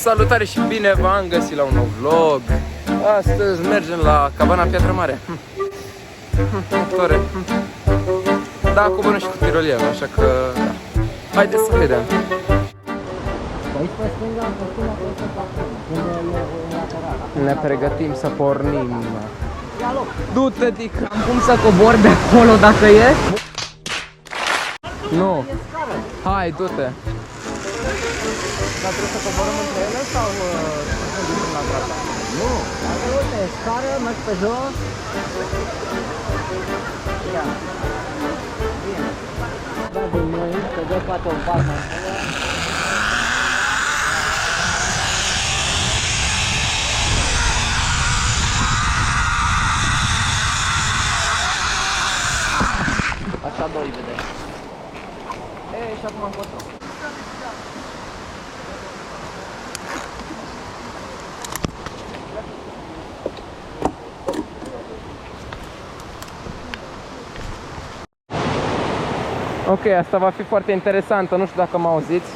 Salutare și bine v-am găsit la un nou vlog. Astăzi mergem la cabana Piatra Mare. Tore. Da, coborâm și cu tirolier, așa că da. Haideți să vedem. Ne pregătim să pornim. Du-te, dică. Am cum să cobor de acolo dacă e? Nu. Hai, du-te. Dar trebuie să coborăm între ele sau să ducem la dreapta? Nu. Dacă uite, scară, mergi pe jos. Ia. Bine. Da, din noi, te dă poate o palmă. Așa doi, vedeți. E, și acum încotro. Ok, asta va fi foarte interesantă, nu știu dacă mă auziți.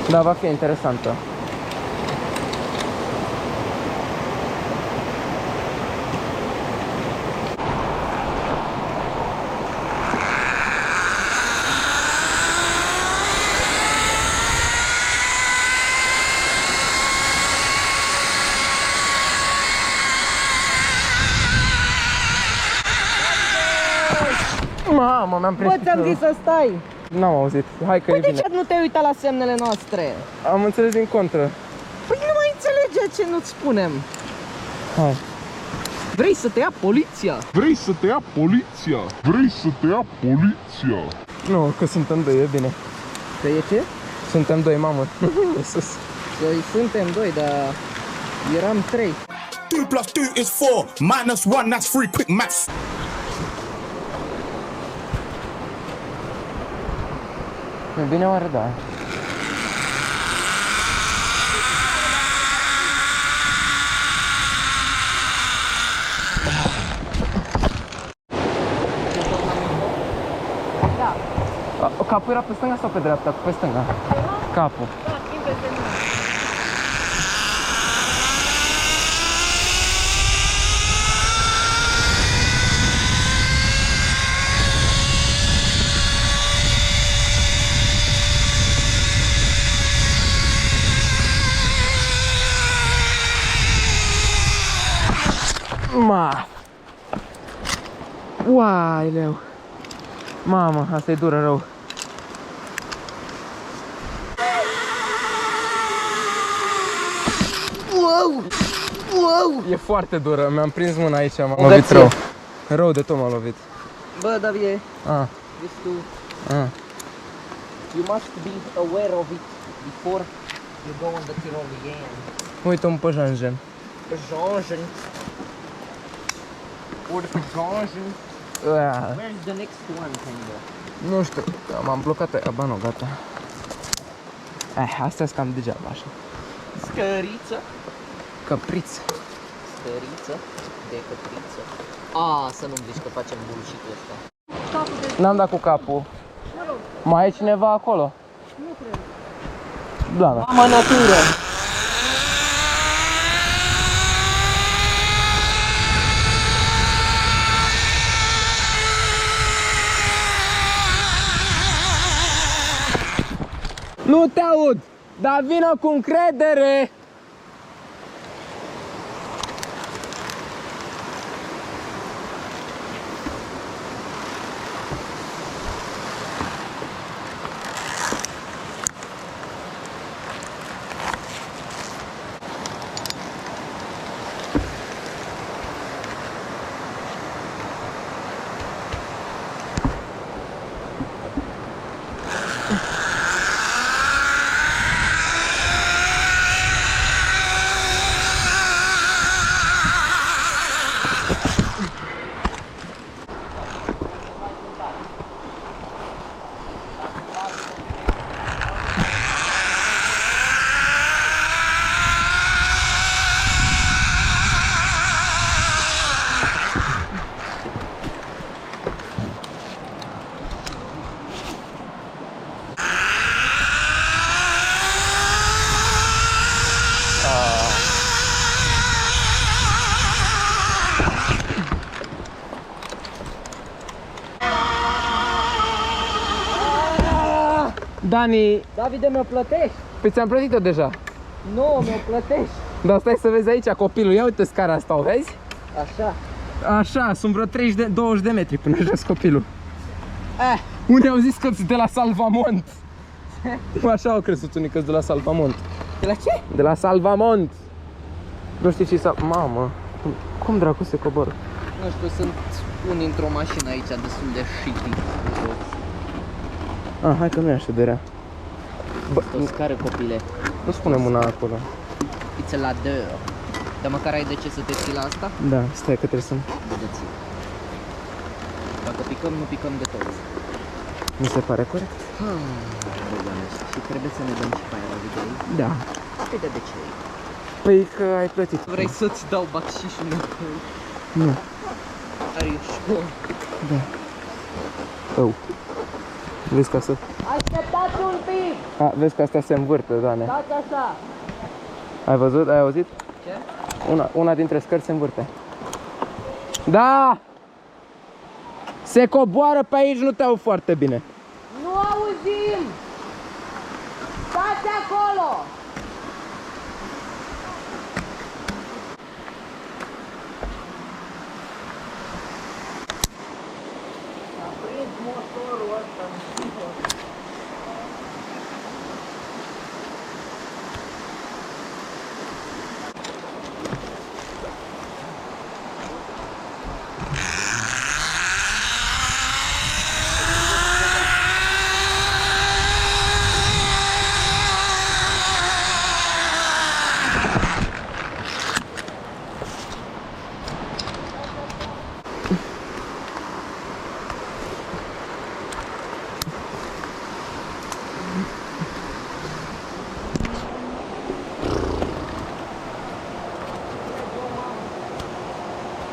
Dar va fi interesantă. Mamă, mi-am prins. Bă, ți-am zis să stai! N-am auzit. Hai că Păi e de bine. ce nu te uita la semnele noastre? Am înțeles din contră. Păi nu mai înțelege ce nu-ți spunem. Hai. Vrei să te ia poliția? Vrei să te ia poliția? Vrei să te ia poliția? Nu, că suntem doi, e bine. Că e ce? Suntem doi, mamă. Sus. Păi suntem doi, dar eram trei. 2 + 2 is 4, -1, that's 3, quick maths. E bine oare, da. Capul era pe stânga sau pe dreapta? Pe stânga. Capul. Ma. Uai, leu. Mamă, asta e dură rău. Wow! Wow! E foarte dură, mi-am prins mâna aici, m-am lovit rău. Rău de tot m-am lovit. Bă, Davide, Ah, vezi tu, ah. you must be aware of it before you go on the Tyrolean. Uite-o pe Jean-Jean. Jean-Jean. Or the Jean-Jean. Where's the next one, Tendo? Nu știu, m-am blocat aia, ba nu, gata. Astea sunt cam degeaba așa. Scăriță. Căpriț. Scăriță de căpriță. Să nu-mi zici că facem bullshit-ul ăsta. N-am dat cu capul. Mai e cineva acolo? Nu cred. Da. Mama natură. Nu te aud, dar vină cu încredere. Dani, Davide, mi-o plătești? păi ți-am plătit-o deja. Nu, mi-o plătești. Dar stai să vezi aici copilul, ia uite scara asta, o vezi? Așa. Așa, sunt vreo 20 de metri până jos copilul. Unde au zis că de la Salvamont? Așa au crezut unii că de la Salvamont. De la ce? De la Salvamont. Nu știi ce Mamă, cum dracu se coboră? Nu știu, sunt unii într-o mașină aici destul de shitty. Ah, hai că nu e așa de rea. O scară, copile. Nu spunem una acolo. It's a ladder. Dar măcar ai de ce să te ții la asta? Da, stai că trebuie să... Vedeți. Dacă picăm, nu picăm de toți. Mi se pare corect? Și trebuie să ne dăm și pe aia la video. Da. Păi de ce? Păi că ai plătit. Vrei să-ți dau bacșișul înapoi? Nu. Are you sure? Da. Oh. Vezi că asta... Așteptați un pic! A, vezi că asta se învârte, Doamne. Dați așa! Ai văzut? Ai auzit? Ce? Una dintre scări se învârte. Da! Se coboară pe aici, nu te au foarte bine. Nu auzim! Stați acolo! A prins motorul ăsta.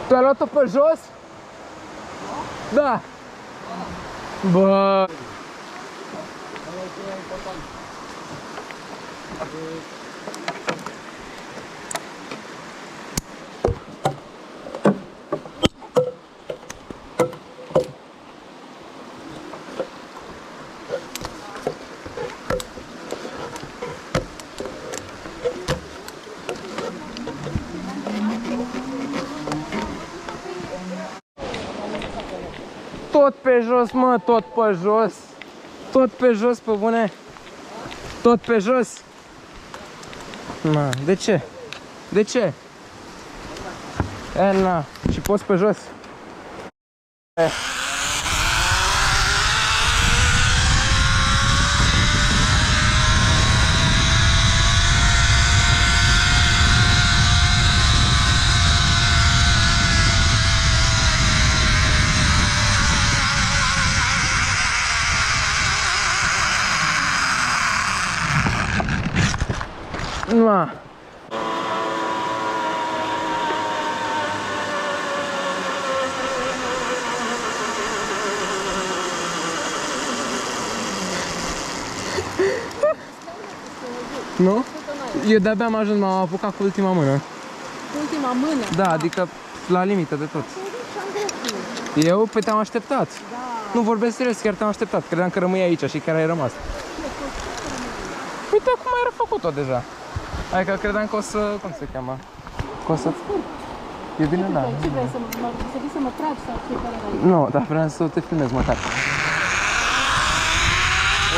Tu ai luat-o pe jos? Da. Bă. Tot pe jos, mă, tot pe jos. Tot pe jos, pe bune. Tot pe jos. Na, de ce? De ce? Na, și poți pe jos. Na. Nu? Eu de-abia am ajuns, m-am apucat cu ultima mână. Ultima mână? Da, adică la limită de tot. Eu? Păi te-am așteptat. Nu vorbesc serios, chiar te-am așteptat. Credeam că rămâi aici și chiar ai rămas. Uite cum ai refăcut-o deja. Adică credeam că o să... Cum se cheamă? Că o să... E bine, da. Ce vrei să vii să mă tragi sau ce care vrei? Nu, dar vreau să te filmez măcar.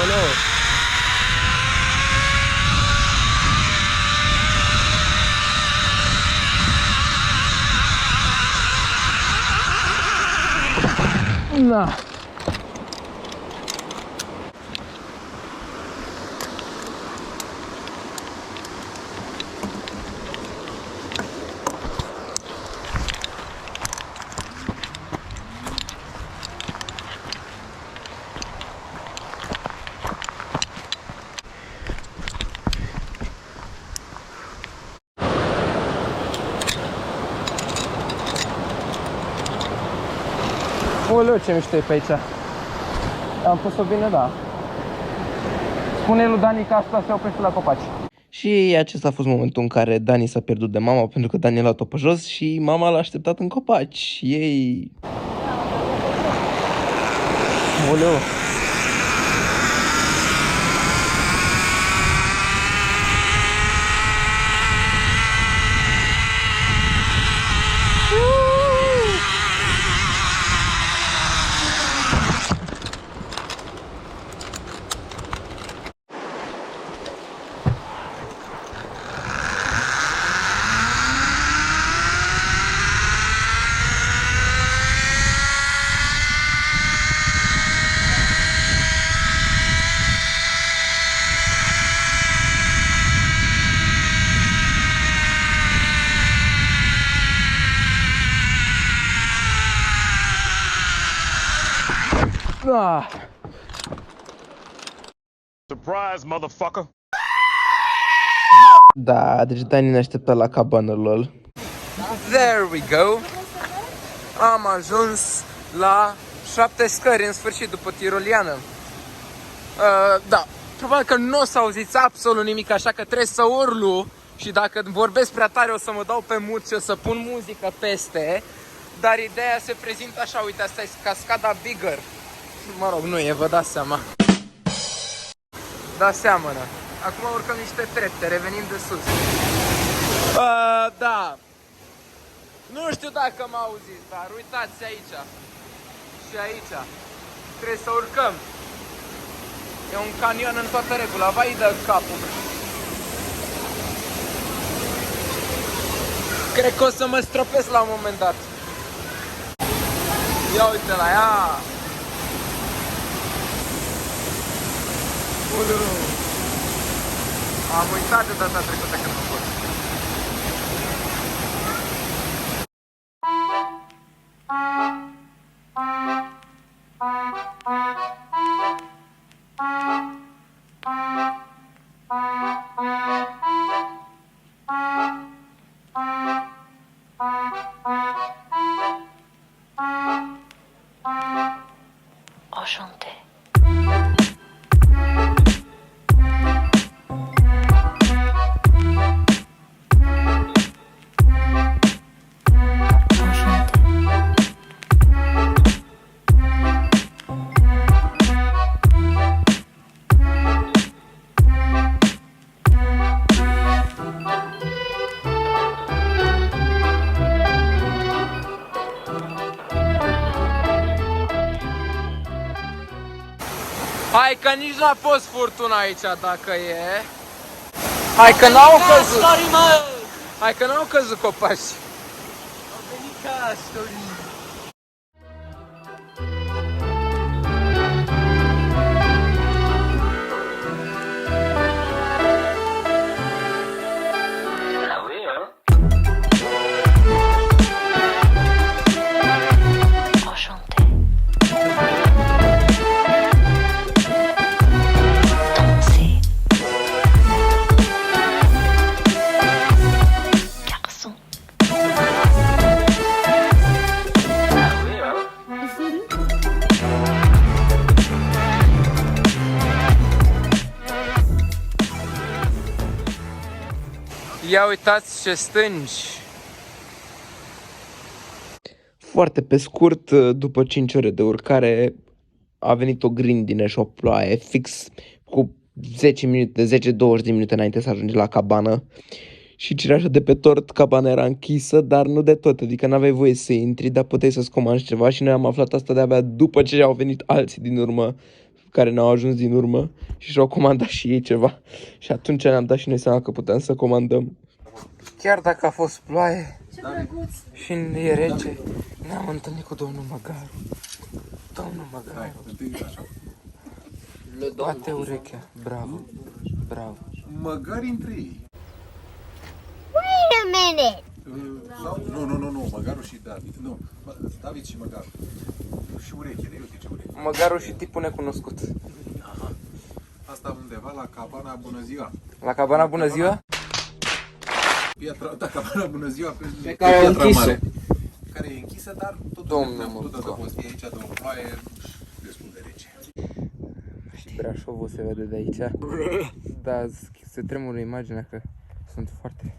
Oleu! Na. Oleu, ce mișto e pe aici. Am pus-o bine, da. Spune lui Dani că asta se oprește la copaci. Și acesta a fost momentul în care Dani s-a pierdut de mama, pentru că Dani a luat-o pe jos și mama l-a așteptat în copaci. Ei... Oleu. Da. Surprise, motherfucker! Da, deci Dani ne aștepta la cabană, lol. There we go! Am ajuns la 7 scări în sfârșit după tiroliană. Da, probabil că nu o să auziți absolut nimic, așa că trebuie să urlu. Și dacă vorbesc prea tare o să mă dau pe mut și o să pun muzică peste. Dar ideea se prezintă așa, uite, asta e cascada Bigger. Mă rog, nu e, vă dați seama. Da, seamănă. Acum urcăm niște trepte, revenim de sus. Da. Nu știu dacă mă auziți, dar uitați aici. Și aici. Trebuie să urcăm. E un canion în toată regula, vai de capul. Cred că o să mă stropesc la un moment dat. Ia uite la ea. Am uitat de data trecută când am fost. Enchanté. Hai că nici n-a fost furtuna aici dacă e. Hai că n-au căzut. Hai că n-au căzut copaci. Au venit castorii. Enchanté. Danser. Garçon. Ia uitați ce stânci. Foarte pe scurt, după 5 ore de urcare, a venit o grindină și o ploaie, fix cu 10 minute, 10-20 de minute înainte să ajungi la cabană. Și cireașa de pe tort, cabana era închisă, dar nu de tot, adică n-aveai voie să intri, dar puteai să-ți comanzi ceva și noi am aflat asta de-abia după ce au venit alții din urmă, care ne-au ajuns din urmă și și-au comandat și ei ceva. Și atunci ne-am dat și noi seama că puteam să comandăm. Chiar dacă a fost ploaie și e rece, ne-am întâlnit cu domnul Magaru. Domnul Magaru. Toate urechea. Bravo. Bravo. Măgari între ei. Wait a minute. Nu, Măgarul și David. Nu, David și Măgarul. Și urechile, uite ce urechi. Măgaru și tipul necunoscut. Aha. Asta undeva la cabana Bună Ziua. La cabana Bună Ziua? Piatra, da, cabana Bună Ziua. Pe care e închisă. Care e închisă, dar tot a fost aici de o ploaie destul de rece. Și Brașovul se vede de aici. Da, se tremură imaginea că sunt foarte...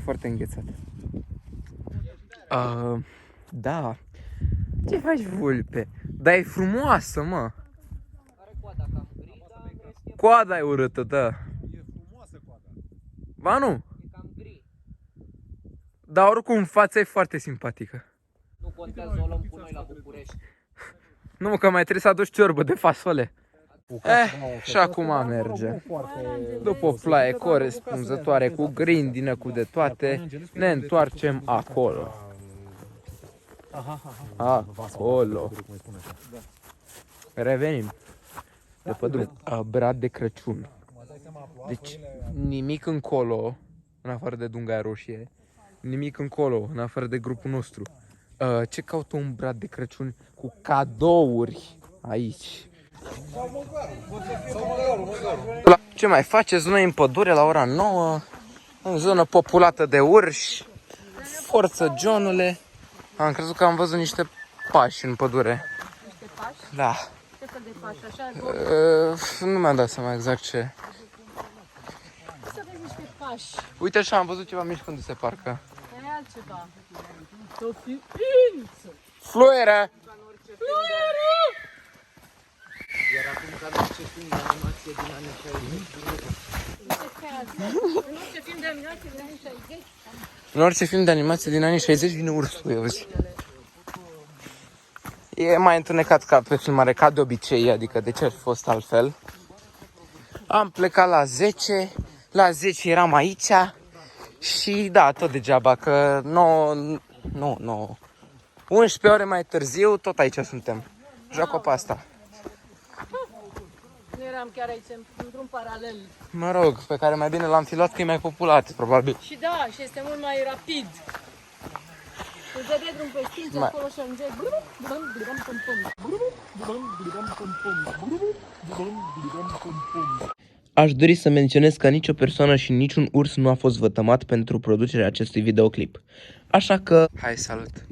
Foarte înghețat. Da. Ce faci, vulpe? Dar e frumoasă, mă. Coada e urâtă, da. E frumoasă coada. Ba nu? E cam gri. Dar oricum fața e foarte simpatică. Nu contează, o luăm cu noi la București. Nu, că mai trebuie să aduci ciorbă de fasole. Și acum merge. După o ploaie corespunzătoare, cu grindină, cu de toate, ne întoarcem acolo. Acolo. Revenim. După drum. Brad de Crăciun. Deci nimic încolo, în afară de dunga roșie. nimic încolo, în afară de grupul nostru. Ce caută un brad de Crăciun cu cadouri aici? Ce mai faceți noi în pădure la ora 9? În zonă populată de urși. Forță, Johnule. Am crezut că am văzut niște pași în pădure. Niște pași? Da. Ce fel de pași? Așa? Nu mi-am dat seama exact ce. Să vezi niște pași. Uite așa, am văzut ceva mișcându-se parcă. E altceva. Să fiu prință. Fluieră! Iar acum ca în orice film de animație din anii 60. În orice film de animație din anii 60. În orice film de animație din anii 60 vine ursul, eu zic. E mai întunecat ca pe filmare, ca de obicei, adică de ce ar fi fost altfel. Am plecat la 10, la 10 eram aici și da, tot degeaba, că 11 ore mai târziu, tot aici suntem. Joacă pe asta. Nu eram chiar aici, într-un paralel. Mă rog, pe care mai bine l-am fi luat că e mai populat, probabil. Și da, și este mult mai rapid. Îți dă de drum pe stință acolo și ajunge. Aș dori să menționez că nicio persoană și niciun urs nu a fost vătămat pentru producerea acestui videoclip. Așa că, hai, salut!